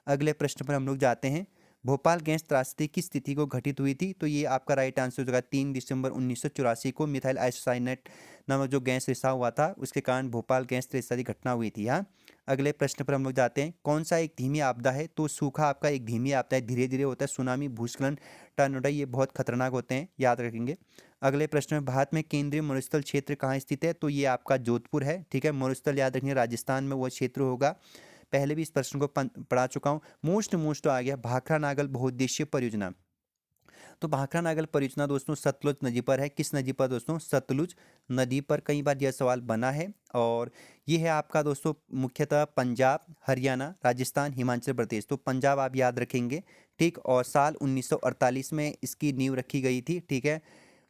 अगले प्रश्न पर हम लोग जाते हैं, भोपाल गैस त्रासदी किस तिथि को घटित हुई थी, तो ये आपका राइट आंसर हो जाएगा 3 दिसंबर 1984 को मिथाइल आइसोसाइनेट नामक जो गैस रिसाव हुआ था उसके कारण भोपाल गैस त्रासदी घटना हुई थी। हाँ, अगले प्रश्न पर हम लोग जाते हैं, कौन सा एक धीमी आपदा है, तो सूखा आपका एक धीमी आपदा है, धीरे धीरे होता है, सुनामी, भूस्खलन, टर्नाडो ये बहुत खतरनाक होते हैं, याद रखेंगे। अगले प्रश्न में, भारत में केंद्रीय मरुस्थल क्षेत्र कहाँ स्थित है, तो ये आपका जोधपुर है, ठीक है। मरुस्थल याद रखिए राजस्थान में वो क्षेत्र होगा, पहले भी इस प्रश्न को पढ़ा चुका हूँ। मोस्ट आ गया, भाखड़ा नागल बहुउद्देशीय परियोजना, तो भाखड़ा नागल परियोजना दोस्तों सतलुज नदी पर है, किस नदी पर दोस्तों, सतलुज नदी पर, कई बार यह सवाल बना है। और ये है आपका दोस्तों मुख्यतः पंजाब, हरियाणा, राजस्थान, हिमाचल प्रदेश, तो पंजाब आप याद रखेंगे, ठीक। और साल 1948 में इसकी नींव रखी गई थी, ठीक है,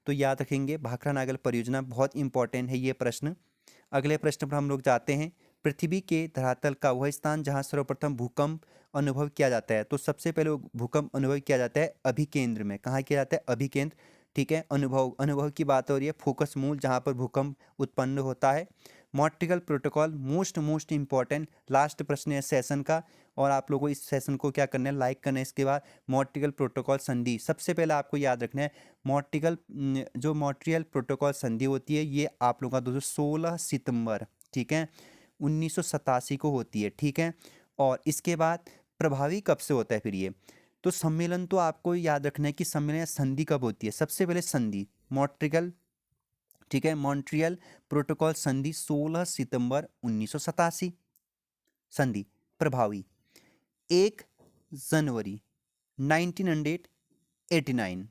तो याद रखेंगे भाखड़ा नागल परियोजना, बहुत इंपॉर्टेंट है ये प्रश्न। अगले प्रश्न पर हम लोग जाते हैं, पृथ्वी के धरातल का वह स्थान जहां सर्वप्रथम भूकंप अनुभव किया जाता है, तो सबसे पहले भूकंप अनुभव किया जाता है अभिकेंद्र में, कहाँ किया जाता है, अभिकेंद्र, ठीक है। अनुभव की बात हो रही है, फोकस मूल जहाँ पर भूकंप उत्पन्न होता है। Montreal protocol most important last प्रश्न है सेशन का, और आप लोगों को इस सेशन को क्या करना है, लाइक करना है। इसके बाद मॉन्ट्रियल प्रोटोकॉल संधि, सबसे पहले आपको याद रखना है, मॉन्ट्रियल प्रोटोकॉल संधि होती है ये आप लोगों का दोस्तों 16 सितंबर, ठीक है, 1987 को होती है, ठीक है। और इसके बाद प्रभावी कब से होता है फिर ये, तो सम्मेलन तो आपको याद रखना है कि सम्मेलन या संधि कब होती है, सबसे पहले संधि मॉन्ट्रियल, ठीक है, मॉन्ट्रियल प्रोटोकॉल संधि 16 सितंबर 1987, संधि प्रभावी 1 जनवरी 1989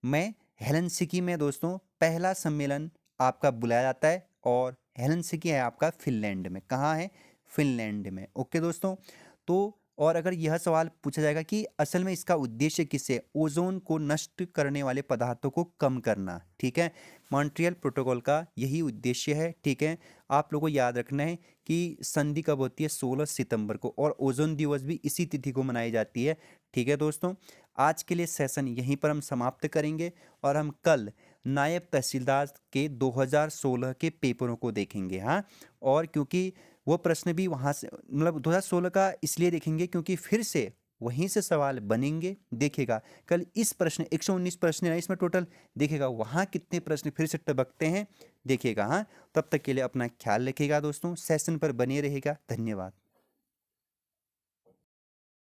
में हेलसिंकी में दोस्तों पहला सम्मेलन आपका बुलाया जाता है, और हेलसिंकी है आपका फिनलैंड में, कहाँ है, फिनलैंड में, ओके दोस्तों। तो और अगर यह सवाल पूछा जाएगा कि असल में इसका उद्देश्य किससे, ओजोन को नष्ट करने वाले पदार्थों को कम करना, ठीक है, मॉन्ट्रियल प्रोटोकॉल का यही उद्देश्य है, ठीक है। आप लोगों को याद रखना है कि संधि कब होती है, 16 सितंबर को, और ओजोन दिवस भी इसी तिथि को मनाई जाती है, ठीक है दोस्तों। आज के लिए सेशन यहीं पर हम समाप्त करेंगे, और हम कल नायब तहसीलदार के 2016 के पेपरों को देखेंगे। हाँ, और क्योंकि वो प्रश्न भी वहाँ से मतलब 2016 का इसलिए देखेंगे क्योंकि फिर से वहीं से सवाल बनेंगे, देखेगा कल इस प्रश्न 119 प्रश्न है इसमें टोटल, देखेगा वहाँ कितने प्रश्न फिर से टपकते हैं, देखिएगा। हाँ, तब तक के लिए अपना ख्याल रखिएगा दोस्तों, सेशन पर बने रहेगा, धन्यवाद।